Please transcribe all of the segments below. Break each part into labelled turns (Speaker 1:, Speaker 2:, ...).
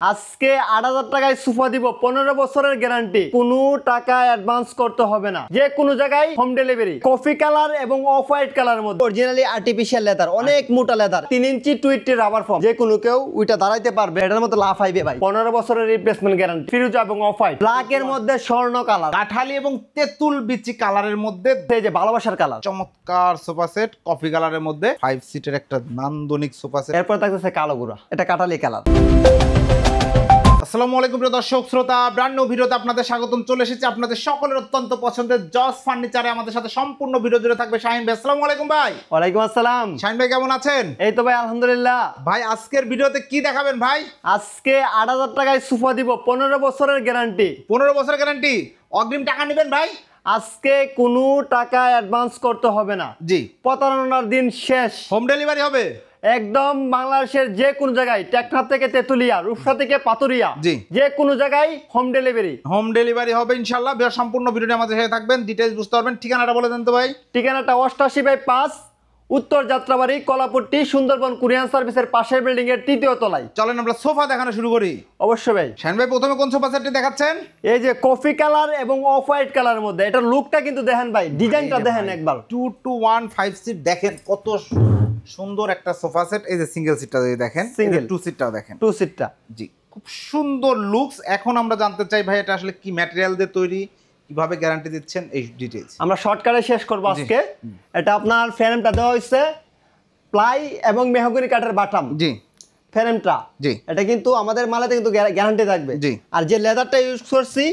Speaker 1: আজকে ৮,০০০ টাকায় সোফা দিব, ১৫ বছরের গ্যারান্টি, কোনো টাকা অ্যাডভান্স করতে হবে না, যে কোনো জায়গায় হোম ডেলিভারি। কফি কালার এবং অফ হোয়াইট কালারের মধ্যে অরিজিনালি আর্টিফিশিয়াল লেদার, অনেক মোটা লেদার, ৩ ইঞ্চি টুইটি রাবার ফর্ম, যে কোনো কেউ ওইটা দাঁড়াইতে পারবে, এটার মধ্যে লাফ আইবে ভাই। ১৫ বছরের রিপ্লেসমেন্ট গ্যারান্টি, ফিরোজা এবং অফ হোয়াইট, ব্ল্যাক এর মধ্যে স্বর্ণ কালার,
Speaker 2: কাঠালি এবং তেঁতুল বিচি কালারের মধ্যে,
Speaker 1: এই যে ভালোবাসার কালার,
Speaker 2: চমৎকার সোফা সেট কফি কালারের মধ্যে 5 সিটের একটা নান্দনিক সোফা সেট।
Speaker 1: এরপর থাকতেছে কালো গুড়া, এটা কাঠালি কালার।
Speaker 2: আসসালামু আলাইকুম প্রিয় দর্শক শ্রোতা, ব্র্যান্ড নিউ ভিডিওতে আপনাদের স্বাগতম। চলে এসেছে আপনাদের সকলের অত্যন্ত পছন্দের জস ফার্নিচারে। আমাদের সাথে সম্পূর্ণ ভিডিও জুড়ে থাকবে শাহিন ভাই। আসসালামু আলাইকুম ভাই।
Speaker 1: ওয়ালাইকুম আসসালাম।
Speaker 2: শাহিন ভাই কেমন আছেন?
Speaker 1: এই তো ভাই আলহামদুলিল্লাহ।
Speaker 2: ভাই আজকের ভিডিওতে কি দেখাবেন ভাই?
Speaker 1: আজকে ৮,০০০ টাকায় সোফা দিব, ১৫ বছরের গ্যারান্টি।
Speaker 2: 15 বছরের গ্যারান্টি, অগ্রিম টাকা নেবেন ভাই?
Speaker 1: আজকে কোনো টাকা অ্যাডভান্স করতে হবে না।
Speaker 2: জি,
Speaker 1: প্রতারণার দিন শেষ।
Speaker 2: হোম ডেলিভারি হবে
Speaker 1: একদম বাংলাদেশের যে কোনো জায়গায়, টেকনাফ থেকে তেতুলিয়া, রূপসা থেকে পাতুরিয়া,
Speaker 2: জি,
Speaker 1: যে কোনো জায়গায় হোম ডেলিভারি।
Speaker 2: হোম ডেলিভারি হবে ইনশাআল্লাহ। সম্পূর্ণ ভিডিওটি আমাদের সাথে থাকবেন, ডিটেইলস বুঝতে পারবেন। ঠিকানাটা বলে দেন তো ভাই।
Speaker 1: ঠিকানাটা ৮৮/৫ উত্তর যাত্রাবাড়ি, কলাপট্টি, সুন্দরবন কুরিয়ান সার্ভিসের পাশের বিল্ডিং এর ৩য় তলায়।
Speaker 2: চলেন আমরা সোফা দেখানো শুরু করি।
Speaker 1: অবশ্যই ভাই।
Speaker 2: শাহিন ভাই প্রথমে কোন সোফা সেটটি দেখাচ্ছেন?
Speaker 1: এই যে কফি কালার এবং অফ হোয়াইট কালারের মধ্যে, এটার লুকটা কিন্তু দেখেন ভাই, ডিজাইনটা দেখেন একবার।
Speaker 2: 2-1 সিট দেখেন কত সুন্দর একটা সোফা সেট। এই যে সিঙ্গেল সিটটা যদি দেখেন,
Speaker 1: সিঙ্গেল
Speaker 2: 2 সিটটাও দেখেন,
Speaker 1: 2 সিটটা,
Speaker 2: জি খুব সুন্দর লুকস। এখন আমরা জানতে চাই ভাই এটা আসলে কি ম্যাটেরিয়াল দিয়ে তৈরি, কিভাবে গ্যারান্টি দিচ্ছেন, এই ডিটেইলস
Speaker 1: আমরা শর্টকাটে শেষ করব আজকে। এটা আপনার ফ্রেমটা দেওয়া হয়েছে প্লাই এবং মেহগনি কাঠের বাটাম,
Speaker 2: জি
Speaker 1: ফ্রেমটা,
Speaker 2: জি,
Speaker 1: এটা কিন্তু আমাদের মালাতে কিন্তু গ্যারান্টি থাকবে।
Speaker 2: জি,
Speaker 1: আর যে লেদারটা ইউজ করছি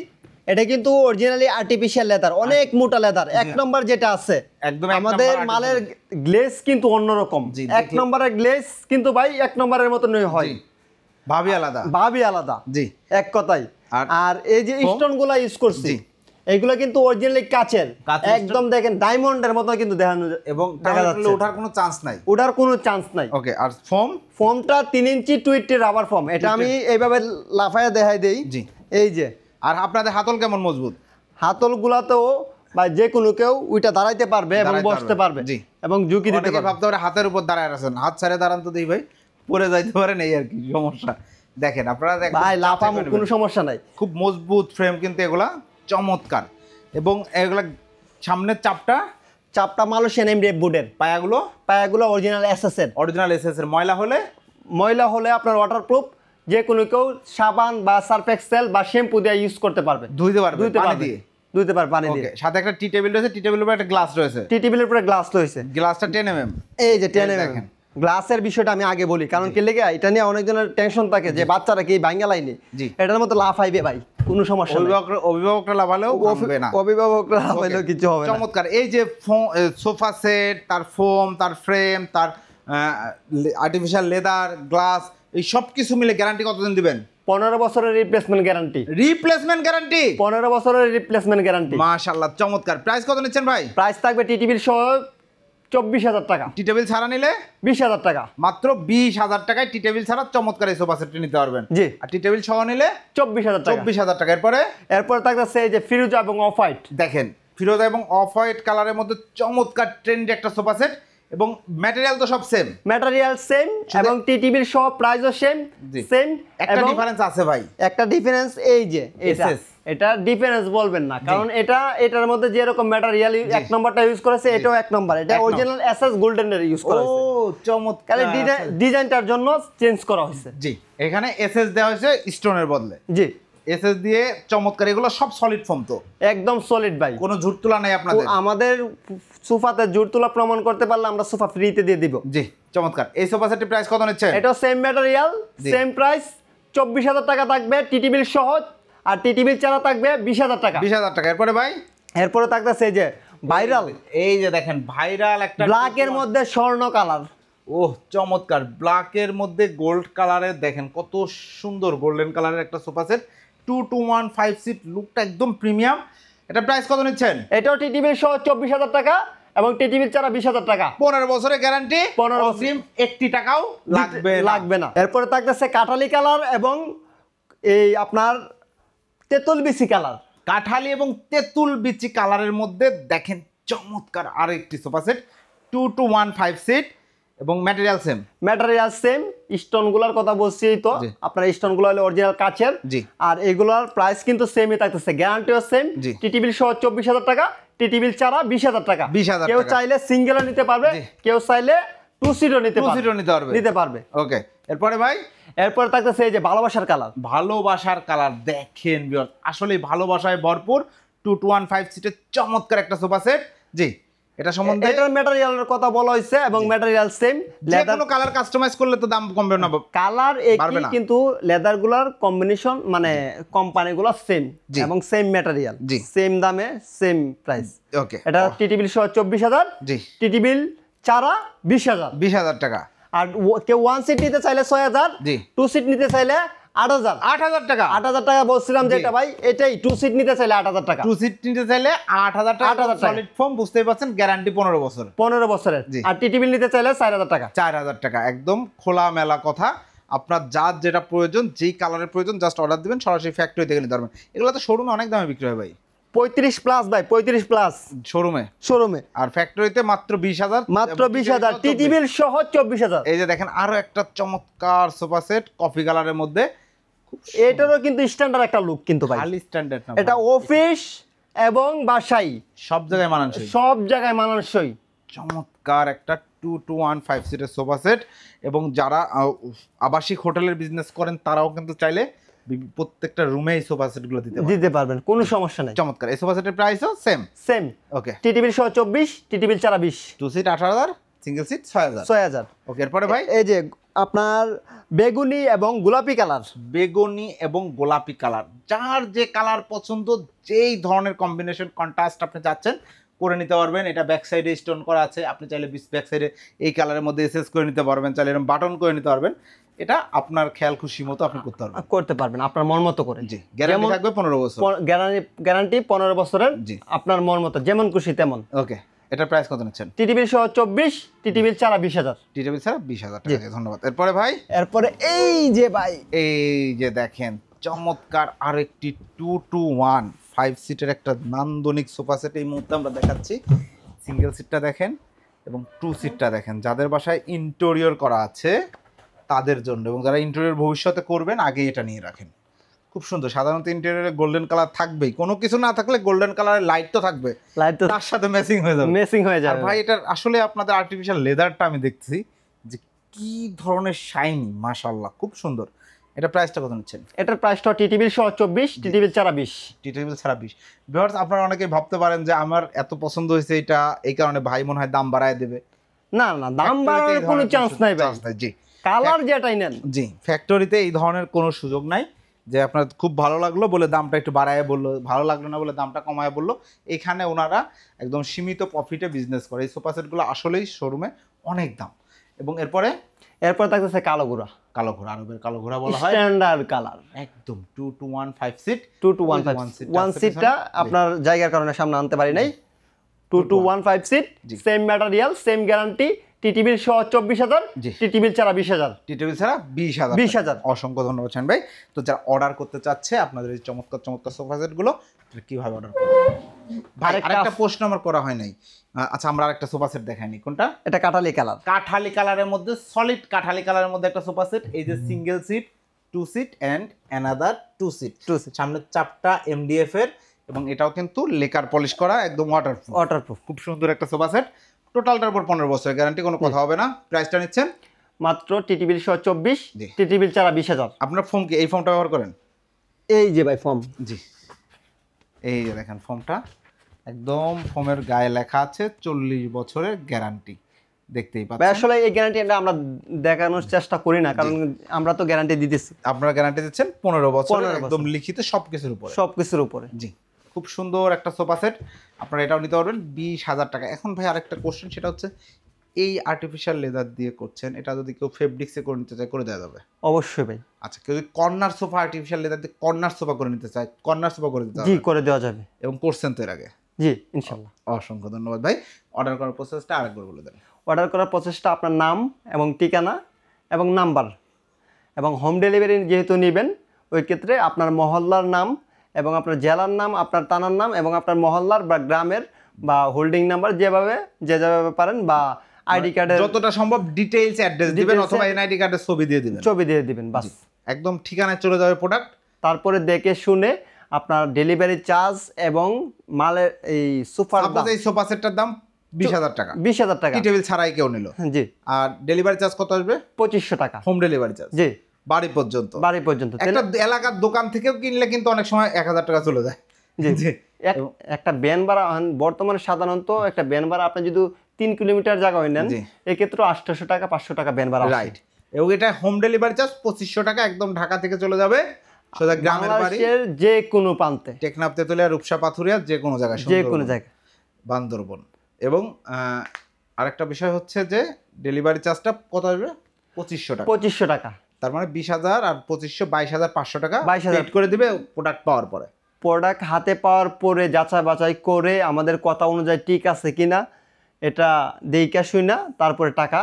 Speaker 1: এটা কিন্তু অরিজিনালি আর্টিফিশিয়াল লেদার, অনেক মোটা লেদার। এক নম্বর যেটা আছে
Speaker 2: একদম
Speaker 1: আমাদের মালের গ্লেজ কিন্তু অন্যরকম। এক নম্বরের গ্লেজ কিন্তু ভাই এক নম্বরের মতনই হয়,
Speaker 2: ভাবি আলাদা,
Speaker 1: ভাবি আলাদা,
Speaker 2: জি
Speaker 1: এক কথাই। আর এই যে স্টোন গুলা ইউজ করছি, এইগুলো কিন্তু অরিজিনালি কাচের, একদম দেখেন ডায়মন্ডের মতো কিন্তু দেখানো
Speaker 2: এবং
Speaker 1: দেখা যাচ্ছে।
Speaker 2: ওঠার কোনো চান্স নাই,
Speaker 1: ওঠার কোনো চান্স নাই।
Speaker 2: ওকে। আর
Speaker 1: ফর্মটা 3 ইঞ্চি টুইটি রাবার ফর্ম, এটা আমি এইভাবে লাফায়া দেখাই দেই।
Speaker 2: জি,
Speaker 1: এই যে।
Speaker 2: আর আপনাদের হাতল কেমন মজবুত?
Speaker 1: হাতলগুলাতেও বা যে কোনো কেউ ওইটা দাঁড়াইতে পারবে এবং বসতে পারবে,
Speaker 2: জি,
Speaker 1: এবং ঝুঁকি দিতে পারবে।
Speaker 2: ভাবতে পারে হাতের উপর দাঁড়ায় আছেন, হাত ছাড়ে দাঁড়ান তো দেই ভাই, পড়ে যাইতে পারেন, এই আর কি সমস্যা। দেখেন আপনারা দেখেন
Speaker 1: ভাই লাফামো, কোনো সমস্যা নাই।
Speaker 2: খুব মজবুত ফ্রেম কিন্তু এগুলা, চমৎকার। এবং এগুলা সামনের চাপটা
Speaker 1: মালয়েশিয়ান এমডিএফ বোর্ডের, পায়াগুলো অরিজিনাল এসএস
Speaker 2: এর। ময়লা হলে
Speaker 1: আপনার ওয়াটারপ্রুফ, যে কোনো কেউ সাবান বা সার্ফ এক্সেল বা শ্যাম্পু দিয়ে ইউজ করতে পারবে,
Speaker 2: ধুইতে পারবে
Speaker 1: পানি দিয়ে।
Speaker 2: সাথে একটা টি টেবিল রয়েছে, টি টেবিলের উপরে একটা গ্লাস রয়েছে,
Speaker 1: টি টেবিলের উপরে গ্লাস রয়েছে,
Speaker 2: গ্লাসটা 10 mm।
Speaker 1: এই যে 10 mm গ্লাসের বিষয়টা আমি আগে বলি, কারণ কি লেগে এটা নিয়ে অনেকজনের টেনশন থাকে যে বাচ্চারা কি ভাঙা লাইনি, এটার মতো লাফ আইবে ভাই, কোনো সমস্যা নেই।
Speaker 2: অভিভাবকরা লাফালেও ভাঙবে না,
Speaker 1: অভিভাবকরা লাফালেও কিছু হবে না।
Speaker 2: চমৎকার। এই যে সোফা সেট, তার ফোম, তার ফ্রেম, তার আর্টিফিশিয়াল লেদার, গ্লাস, এই সব কিছু মিলে গ্যারান্টি কতদিন দিবেন?
Speaker 1: 15 বছরের রিপ্লেসমেন্ট গ্যারান্টি।
Speaker 2: 15
Speaker 1: বছরের রিপ্লেসমেন্ট গ্যারান্টি।
Speaker 2: মাশাআল্লাহ, চমৎকার। প্রাইস কত নিচ্ছেন ভাই?
Speaker 1: প্রাইস থাকবে টি টেবিল সহ 24,000 টাকা।
Speaker 2: টি টেবিল ছাড়া নিলে
Speaker 1: 20,000 টাকা।
Speaker 2: মাত্র 20,000 টাকায় টি টেবিল ছাড়া চমৎকার এই সোফা সেটটি নিতে পারবেন।
Speaker 1: জি।
Speaker 2: আর টি টেবিল সহ নিলে
Speaker 1: 24,000 টাকা।
Speaker 2: 24,000 টাকা।
Speaker 1: এরপর থাকছে এই যে ফিরোজা এবং অফ হোয়াইট,
Speaker 2: দেখেন ফিরোজা এবং অফ হোয়াইট কালারের মধ্যে চমৎকার ট্রেন্ডি একটা সোফা সেট, এবং ম্যাটেরিয়াল তো সব সেম,
Speaker 1: এবং টি টেবিল সহ প্রাইসও সেম।
Speaker 2: একটা ডিফারেন্স আছে ভাই,
Speaker 1: একটা ডিফারেন্স এই যে এটা ডিফারেন্স বলবেন না, কারণ এটার মধ্যে যে রকম ম্যাটেরিয়াল এক নম্বরটা ইউজ করেছে, এটাও এক নম্বর, এটা অরিজিনাল এসএস গোল্ডেনের ইউজ করা হয়েছে।
Speaker 2: ও চমৎকার।
Speaker 1: ডিজাইনটার জন্য চেঞ্জ করা হয়েছে।
Speaker 2: জি, এখানে এসএস দেওয়া হয়েছে স্টোনের বদলে।
Speaker 1: জি,
Speaker 2: এসএস দিয়ে চমৎকার। এগুলো সব সলিড ফর্ম, তো
Speaker 1: একদম সলিড ভাই,
Speaker 2: কোনো ঝুট তোলা নাই আপনাদের।
Speaker 1: আমাদের সোফাতে ঝুট তোলা প্রমাণ করতে পারলে আমরা সোফা ফ্রিতে দিয়ে দিব।
Speaker 2: জি, চমৎকার। এই সোফা সেটের প্রাইস কত নিচ্ছেন?
Speaker 1: এটা সেম ম্যাটেরিয়াল, সেম প্রাইস, 24,000 টাকা থাকবে টি টেবিল সহ, আর টি টেবিল ছাড়া থাকবে 20,000 টাকা।
Speaker 2: 20,000 টাকা। এরপরে ভাই,
Speaker 1: এরপরে থাকতেছে এই যে ভাইরাল,
Speaker 2: এই যে দেখেন ভাইরাল একটা
Speaker 1: ব্ল্যাক এর মধ্যে স্বর্ণ কালার।
Speaker 2: ওহ চমৎকার, ব্ল্যাক এর মধ্যে গোল্ড কালারের, দেখেন কত সুন্দর গোল্ডেন কালারের একটা সোফা সেট, 2-1 সিট, লুকটা একদম প্রিমিয়াম। এটা প্রাইস কত নিচ্ছেন?
Speaker 1: এটাও টি টেবিল সহ 24,000 টাকা এবং টি টেবিল ছাড়া 20,000 টাকা।
Speaker 2: 15 বছরের গ্যারান্টি,
Speaker 1: 15
Speaker 2: অগ্রিম 1 টাকাও লাগবে না।
Speaker 1: এরপরে থাকতেছে কাঠালি কালার এবং এই আপনার তেঁতুল বিচি কালার।
Speaker 2: কাঠালি এবং তেঁতুল বিচি কালারের মধ্যে দেখেন চমৎকার আরেকটি সোফা সেট, 2-1 সিট, এবং ম্যাটেরিয়াল সেম।
Speaker 1: ম্যাটেরিয়াল সেম, স্টোনগুলোর কথা বলছি তো,
Speaker 2: জি।
Speaker 1: আপনার স্টোনগুলো হলো অরিজিনাল কাচের।
Speaker 2: জি।
Speaker 1: আর এগুলোর প্রাইস কিন্তু সেমই থাকতেছে, গ্যারান্টিও সেম।
Speaker 2: জি।
Speaker 1: টিটিবিল সহ 24,000 টাকা, টিটিবিল ছাড়া 20,000 টাকা।
Speaker 2: 20,000
Speaker 1: কেউ
Speaker 2: টাকা।
Speaker 1: চাইলে সিঙ্গেলও নিতে পারবে,
Speaker 2: জি।
Speaker 1: কেউ চাইলে টু সিটও নিতে
Speaker 2: টু
Speaker 1: পারবে।
Speaker 2: সিটও নিতে পারবে। ওকে, এরপরে ভাই
Speaker 1: এরপর থাকতেছে এই যে ভালোবাসার কালার।
Speaker 2: ভালোবাসার কালার দেখেন ভিউয়ার্স, আসলে ভালোবাসায় ভরপুর 2215 সিটের চমৎকার একটা সোফা সেট। জি, এটা সম্বন্ধে
Speaker 1: এটার ম্যাটেরিয়ালের কথা বলা হয়েছে এবং ম্যাটেরিয়াল সেম।
Speaker 2: যে কোনো কালার কাস্টমাইজ করলে তো দাম কমবে না?
Speaker 1: কালার
Speaker 2: পারবে
Speaker 1: একই,
Speaker 2: না।
Speaker 1: কিন্তু লেদার গুলার কম্বিনেশন মানে কোম্পানিগুলো সেম
Speaker 2: জি।
Speaker 1: এবং সেম ম্যাটেরিয়াল,
Speaker 2: জি।
Speaker 1: সেম দামে সেম প্রাইস।
Speaker 2: ওকে,
Speaker 1: এটা টিটিবিল সহ 24,000,
Speaker 2: জি,
Speaker 1: টিটিবিল ছাড়া 20,000।
Speaker 2: 20,000 টাকা।
Speaker 1: আর কেউ ওয়ান সিট নিতে চাইলে 6,000,
Speaker 2: জি।
Speaker 1: টু সিট নিতে চাইলে 8,000।
Speaker 2: 8,000 টাকা।
Speaker 1: 8,000 টাকা বলছিলাম
Speaker 2: জি।
Speaker 1: যেটা ভাই, এটাই টু সিট নিতে চাইলে 8,000 টাকা।
Speaker 2: টু সিট নিতে চাইলে 8,000 টাকা।
Speaker 1: 8,000 টাকা।
Speaker 2: সলিড ফর্ম, বুঝতেই পারছেন, গ্যারান্টি 15 বছর।
Speaker 1: 15 বছরের।
Speaker 2: জি।
Speaker 1: আর টিটিবিল নিতে চাইলে 4,000 টাকা।
Speaker 2: 4,000 টাকা, একদম খোলামেলা কথা। আপনার যার যেটা প্রয়োজন, যেই কালারের প্রয়োজন, জাস্ট অর্ডার দিবেন, সরাসরি ফ্যাক্টরি থেকে নিতে পারবেন। এগুলো তো শোরুমে অনেক দামে বিক্রি হয় ভাই,
Speaker 1: 35 প্লাস ভাই, 35 প্লাস
Speaker 2: শোরুমে।
Speaker 1: শোরুমে,
Speaker 2: আর ফ্যাক্টরিতে মাত্র 20,000।
Speaker 1: মাত্র 20,000, টিটিবিল সহ 24,000।
Speaker 2: এই যে দেখেন আরো একটা চমৎকার সোফা সেট কফি কালারের মধ্যে।
Speaker 1: এটারও কিন্তু স্ট্যান্ডার্ড একটা লুক কিন্তু ভাই।
Speaker 2: খালি স্ট্যান্ডার্ড না,
Speaker 1: এটা অফিস এবং বাসাই
Speaker 2: সব জায়গায় মানানসই।
Speaker 1: সব জায়গায় মানানসই।
Speaker 2: চমৎকার একটা 2215 সিটের সোফা সেট। এবং যারা আবাসিক হোটেলের বিজনেস করেন তারাও কিন্তু চাইলে প্রত্যেকটা রুমে এই সোফা সেটগুলো
Speaker 1: দিতে পারবেন, কোনো সমস্যা নেই।
Speaker 2: চমৎকার। এই সোফা সেটের প্রাইসও সেম।
Speaker 1: সেম।
Speaker 2: ওকে,
Speaker 1: টিটিবিল সহ 24, টিটিবিল ছাড়া 20।
Speaker 2: Two seat 18,000, single seat 6,000।
Speaker 1: 6,000।
Speaker 2: Okay, এরপরে ভাই
Speaker 1: এই যে আপনার বেগুনি এবং গোলাপি কালার।
Speaker 2: বেগুনি এবং গোলাপি কালার, যার যে কালার পছন্দ, যেই ধরনের কম্বিনেশন কন্ট্রাস্ট আপনি চাচ্ছেন করে নিতে পারবেন। এটা ব্যাক সাইডে স্টোন করা আছে, আপনি চাইলে ব্যাক সাইডে এই কালারের মধ্যে এসএস করে নিতে পারবেন, চাইলে এরকম বাটন করে নিতে পারবেন। এটা আপনার খেয়াল খুশি মতো আপনি করতে পারবেন
Speaker 1: আপনার মন মতো করে।
Speaker 2: জি, গ্যারান্টি থাকবে 15 বছর।
Speaker 1: গ্যারান্টি 15 বছরের।
Speaker 2: জি,
Speaker 1: আপনার মন মতো, যেমন খুশি তেমন।
Speaker 2: ওকে, এটার প্রাইস কত নিচ্ছেন?
Speaker 1: টিটিবিল সহ 24, টিটিবিল ছাড়া 20,000।
Speaker 2: টিটিবিল ছাড়া 20,000 টাকা। ধন্যবাদ। এরপরে ভাই
Speaker 1: এরপরে এই যে ভাই,
Speaker 2: এই যে দেখেন চমৎকার আরেকটি 2215 সিটের একটা নান্দনিক সোফা সেট এই মুহূর্তে আমরা দেখাচ্ছি। সিঙ্গেল সিটটা দেখেন এবং টু সিটটা দেখেন। যাদের বাসায় ইন্টেরিয়র করা আছে তাদের জন্য, এবং যারা ইন্টেরিয়র ভবিষ্যতে করবেন আগে এটা নিয়ে রাখেন। খুব সুন্দর। সাধারণত ইন্টেরিয়রে গোল্ডেন কালার থাকবেই, কোনো কিছু না থাকলে গোল্ডেন কালারের লাইট তো থাকবে,
Speaker 1: লাইট তো
Speaker 2: তার সাথে ম্যাচিং হয়ে যাবে।
Speaker 1: মেসিং হয়ে
Speaker 2: আর
Speaker 1: যাবে
Speaker 2: ভাই এটার আসলে আপনাদের আর্টিফিশিয়াল লেদারটা আমি দেখছি যে কি ধরনের শাইনি, মাশাআল্লাহ খুব সুন্দর। এটা প্রাইসটা কত নিচ্ছেন?
Speaker 1: এটার প্রাইসটা টিটিবিল সহ 24, টিটিবিল ছাড়া 20।
Speaker 2: টিটেবিল ছাড়া 20। ভিউয়ার্স, আপনারা অনেকেই ভাবতে পারেন যে আমার এত পছন্দ হয়েছে এটা, এই কারণে ভাই মনে হয় দাম বাড়ায় দেবে।
Speaker 1: না না, দাম বাড়ানোর কোনো চান্স নাই ভাই,
Speaker 2: জি
Speaker 1: কালার যেটাই নেন।
Speaker 2: জি, ফ্যাক্টরিতে এই ধরনের কোনো সুযোগ নাই যে আপনার খুব ভালো লাগলো বলে দামটা একটু বাড়ায় বললো, ভালো লাগলো না বলে দামটা কমায় বললো। এখানে ওনারা একদম সীমিত প্রফিটে বিজনেস করে। এই সোফা সেটগুলো আসলেই শোরুমে অনেক দাম। এবং
Speaker 1: এরপর থাকতেছে কালো ঘোড়া।
Speaker 2: কালো ঘোড়া, আরবের কালো ঘোড়া বলা হয়,
Speaker 1: স্ট্যান্ডার্ড কালার,
Speaker 2: একদম 2215 সিট।
Speaker 1: 2215 ওয়ান সিটটা আপনার জায়গার কারণে সামনে আনতে পারি নাই। 2215 seat, same material, same guarantee. টিটিবিল সহ 24,000,
Speaker 2: জি।
Speaker 1: টিটিবিল ছাড়া 20,000।
Speaker 2: টিটেবিল ছাড়া 20,000।
Speaker 1: 20,000।
Speaker 2: অসংখ্য ধন্যবাদ শাহিন ভাই। তো যারা অর্ডার করতে চাচ্ছে আপনাদের এই চমৎকার চমৎকার সোফা সেটগুলো কিভাবে অর্ডার করবে? ভাই আরেকটা প্রশ্ন আমার করা হয় নাই। আচ্ছা, আমরা আরেকটা সোফা সেট দেখাইনি, কোনটা?
Speaker 1: এটা কাঠালি কালার।
Speaker 2: কাঠালি কালারের মধ্যে, সলিড কাঠালি কালারের মধ্যে একটা সোফা সেট। এই যে single seat, two seat and another two seat. সামনের চাপটা এমডিএফ এর, এবং এটাও কিন্তু লেকার পলিশ করা, একদম ওয়াটারপ্রুফ। খুব সুন্দর একটা সোফা সেট। টোটালটার উপর 15 বছরের গ্যারান্টি, কোনো কথা হবে না। প্রাইসটা নিচ্ছেন
Speaker 1: মাত্র টিটিবিল সহ 24,
Speaker 2: জি।
Speaker 1: টিটিবিল ছাড়া 20,000।
Speaker 2: আপনার ফোন কি এই ফোনটা ব্যবহার করেন?
Speaker 1: এই যে ভাই ফর্ম,
Speaker 2: জি, এই যে দেখেন ফর্মটা, একদম ফর্মের গায়ে লেখা আছে 40 বছরের গ্যারান্টি। দেখতেই
Speaker 1: ভাই
Speaker 2: পাচ্ছেন।
Speaker 1: আসলে এই গ্যারান্টিটা আমরা দেখানোর চেষ্টা করি না, কারণ আমরা তো গ্যারান্টি দিতেছি।
Speaker 2: আপনারা গ্যারান্টি দিচ্ছেন 15 বছর,
Speaker 1: 15
Speaker 2: একদম লিখিত সবকিছুর উপরে।
Speaker 1: সবকিছুর উপরে।
Speaker 2: জি, খুব সুন্দর একটা সোফা সেট। আপনারা এটাও নিতে পারবেন 20,000 টাকা। এখন ভাই আরেকটা কোশ্চেন, সেটা হচ্ছে এই আর্টিফিশিয়াল লেদার দিয়ে করছেন, এটা যদি কেউ ফেব্রিক্সে করে নিতে চায় করে দেওয়া যাবে?
Speaker 1: অবশ্যই ভাই।
Speaker 2: আচ্ছা, কেউ যদি কর্নার সোফা আর্টিফিশিয়াল লেদার দিয়ে কর্নার সোফা করে নিতে চায়, কর্নার সোফা করে দিতে
Speaker 1: জি,
Speaker 2: হবে?
Speaker 1: করে দেওয়া যাবে।
Speaker 2: এবং করছেন তো এর আগে?
Speaker 1: জি, ইনশাআল্লাহ।
Speaker 2: অসংখ্য ধন্যবাদ ভাই। অর্ডার করার প্রসেসটা আরেকবার বলে দেন।
Speaker 1: অর্ডার করার প্রসেসটা আপনার নাম এবং ঠিকানা এবং নাম্বার, এবং হোম ডেলিভারি যেহেতু নেবেন, ওই ক্ষেত্রে আপনার মহল্লার নাম এবং আপনার জেলার নাম, আপনার থানার নাম এবং আপনার মহল্লার বা গ্রামের বা হোল্ডিং নাম্বার, যেভাবে পারেন, বা আইডি কার্ডের
Speaker 2: যতটা সম্ভব ডিটেইলস অ্যাড্রেস দিবেন
Speaker 1: Details
Speaker 2: অথবা এনআইডি কার্ডের ছবি দিয়ে দিবেন,
Speaker 1: ছবি দিয়ে দিবেন বাস।
Speaker 2: একদম ঠিকানায় চলে যাবে প্রোডাক্ট।
Speaker 1: তারপরে দেখে শুনে আপনার ডেলিভারি চার্জ এবং মালের এই সুপার
Speaker 2: সাপোজ এই সোফা সেটটার দাম 20,000 টাকা,
Speaker 1: 20,000 টাকা,
Speaker 2: টি টেবিল ছাড়াই কেউ নিল,
Speaker 1: জি
Speaker 2: আর ডেলিভারি চার্জ কত আসবে?
Speaker 1: 2500 টাকা,
Speaker 2: হোম ডেলিভারি চার্জ
Speaker 1: জি
Speaker 2: বাড়ি পর্যন্ত।
Speaker 1: বাড়ি পর্যন্ত।
Speaker 2: একটা এলাকার দোকান থেকেও কিনলে কিন্তু অনেক সময় 1000 টাকা চলে যায়।
Speaker 1: জি একটা ভ্যান ভাড়া বর্তমানে সাধারণত একটা ভ্যান ভাড়া আপনি যদি 3 কিলোমিটার জায়গা হয় নেন,
Speaker 2: জি।
Speaker 1: এক্ষেত্রে 800 টাকা 500 টাকা ভ্যান ভাড়া,
Speaker 2: রাইট। এবং এটা হোম ডেলিভারি চার্জ 2500 টাকা, একদম ঢাকা থেকে চলে যাবে সোজা গ্রামের বাড়ি,
Speaker 1: বাংলাদেশের যে কোনো প্রান্তে,
Speaker 2: টেকনাফ, তেতুলিয়া, রূপসা, পাথুরিয়া, যে কোনো জায়গায়,
Speaker 1: যে কোনো জায়গায়,
Speaker 2: বান্দরবন। এবং আরেকটা বিষয় হচ্ছে যে ডেলিভারি চার্জটা কত আসবে? 2500 টাকা।
Speaker 1: 2500 টাকা,
Speaker 2: তার মানে 20,000 আর 2500 22,500 টাকা
Speaker 1: 22,000
Speaker 2: পেড করে দিবে প্রোডাক্ট পাওয়ার পরে।
Speaker 1: প্রোডাক্ট হাতে পাওয়ার পরে যাচাই বাছাই করে আমাদের কথা অনুযায়ী ঠিক আছে কিনা এটা দেইকা শুইনা তারপরে টাকা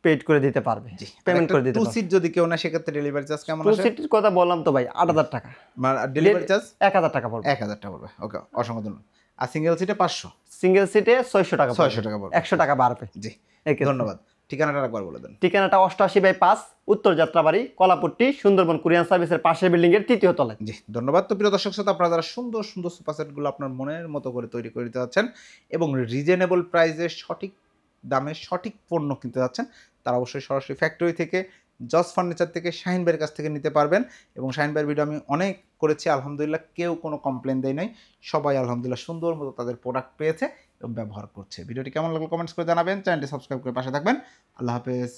Speaker 1: পেড করে দিতে পারবে, পেমেন্ট করে দিতে
Speaker 2: টু
Speaker 1: পারবে।
Speaker 2: সিট যদি কেউ না, সেক্ষেত্রে ডেলিভারি চার্জ কেমন
Speaker 1: টু
Speaker 2: আসে?
Speaker 1: সিটের কথা বললাম তো ভাই, 8,000 টাকা,
Speaker 2: মানে ডেলিভারি চার্জ
Speaker 1: 1,000 টাকা পড়বে,
Speaker 2: 1000 টাকা পড়বে। ওকে, অসংখ্য ধন্যবাদ। আর সিঙ্গেল সিটে 500,
Speaker 1: সিঙ্গেল সিটে 600 টাকা,
Speaker 2: 600 টাকা পড়বে।
Speaker 1: 100 টাকা বাড়বে।
Speaker 2: জি,
Speaker 1: এক্ষেত্রে
Speaker 2: ধন্যবাদ। ঠিকানাটা একবার বলে দেন।
Speaker 1: ঠিকানাটা 88/5 উত্তর যাত্রাবাড়ি, কলাপট্টি, সুন্দরবন কুরিয়ান সার্ভিসের পাশের বিল্ডিং এর 3য় তলায়।
Speaker 2: জি, ধন্যবাদ। তো প্রিয় দর্শক শ্রোতা, আপনারা যারা সুন্দর সুন্দর সোফা সেটগুলো আপনার মনের মতো করে তৈরি করে দিতে যাচ্ছেন এবং রিজনেবল প্রাইসে সঠিক দামে সঠিক পণ্য কিনতে যাচ্ছেন, তারা অবশ্যই সরাসরি ফ্যাক্টরি থেকে, জজ ফার্নিচার থেকে, শাহিন ভাইয়ের কাছ থেকে নিতে পারবেন। এবং শাহিন ভাইয়ের ভিডিও আমি অনেক করেছি, আলহামদুলিল্লাহ কেউ কোনো কমপ্লেন দেয় নাই, সবাই আলহামদুলিল্লাহ সুন্দর মতো তাদের প্রোডাক্ট পেয়েছে এবং ব্যবহার করছে। ভিডিওটি কেমন লাগলো কমেন্টস করে জানাবেন, চ্যানেলটি সাবস্ক্রাইব করে পাশে থাকবেন। আল্লাহ হাফেজ।